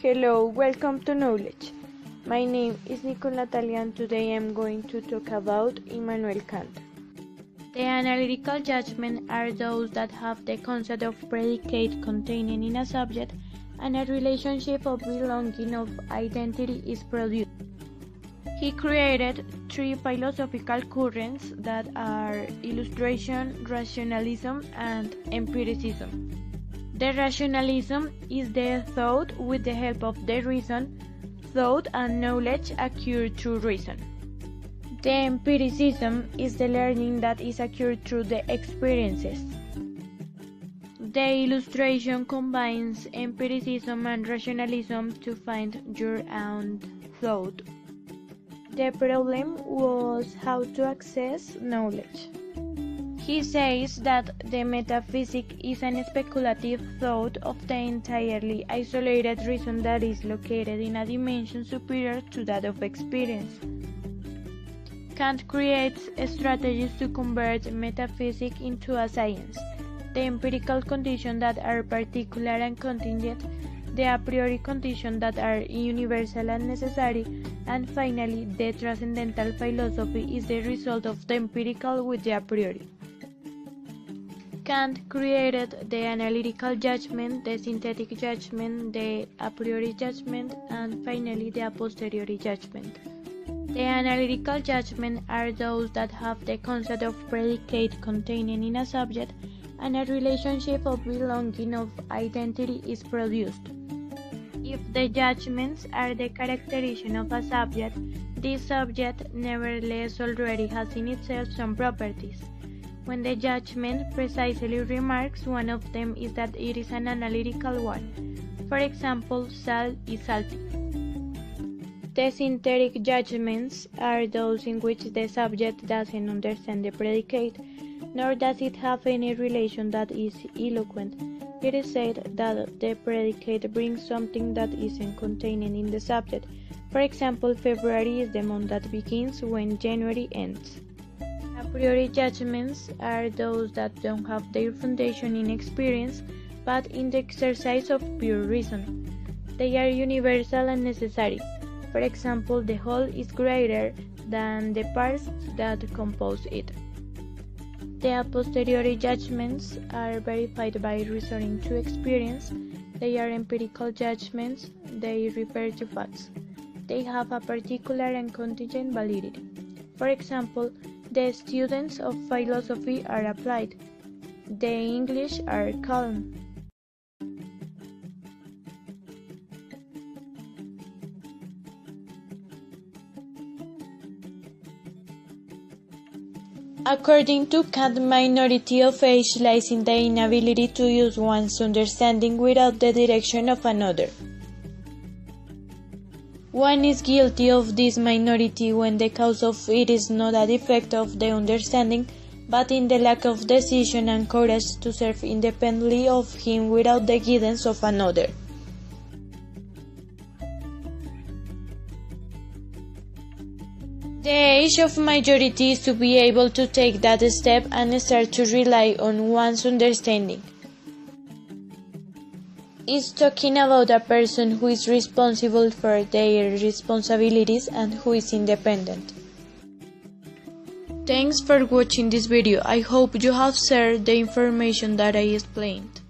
Hello, welcome to Knowledge. My name is Nicole Natalia and today I am going to talk about Immanuel Kant. The analytical judgments are those that have the concept of predicate containing in a subject and a relationship of belonging of identity is produced. He created three philosophical currents that are illustration, rationalism, and empiricism. The rationalism is the thought with the help of the reason. Thought and knowledge acquired through reason. The empiricism is the learning that is acquired through the experiences. The illustration combines empiricism and rationalism to find your own thought. The problem was how to access knowledge. He says that the metaphysic is an speculative thought of the entirely isolated reason that is located in a dimension superior to that of experience. Kant creates strategies to convert metaphysics into a science, the empirical conditions that are particular and contingent, the a priori conditions that are universal and necessary, and finally, the transcendental philosophy is the result of the empirical with the a priori. Kant created the analytical judgment, the synthetic judgment, the a priori judgment, and finally the a posteriori judgment. The analytical judgments are those that have the concept of predicate containing in a subject and a relationship of belonging of identity is produced. If the judgments are the characterization of a subject, this subject nevertheless already has in itself some properties. When the judgment precisely remarks one of them is that it is an analytical one. For example, salt is salty. The synthetic judgments are those in which the subject doesn't understand the predicate, nor does it have any relation that is eloquent. It is said that the predicate brings something that isn't contained in the subject. For example, February is the month that begins when January ends. A priori judgments are those that don't have their foundation in experience, but in the exercise of pure reason. They are universal and necessary. For example, the whole is greater than the parts that compose it. The a posteriori judgments are verified by resorting to experience. They are empirical judgments. They refer to facts. They have a particular and contingent validity. For example, the students of philosophy are applied. The English are calm. According to Kant, minority of age lies in the inability to use one's understanding without the direction of another. One is guilty of this minority when the cause of it is not a defect of the understanding, but in the lack of decision and courage to serve independently of him without the guidance of another. The age of majority is to be able to take that step and start to rely on one's understanding. It's talking about a person who is responsible for their responsibilities and who is independent. Thanks for watching this video. I hope you have shared the information that I explained.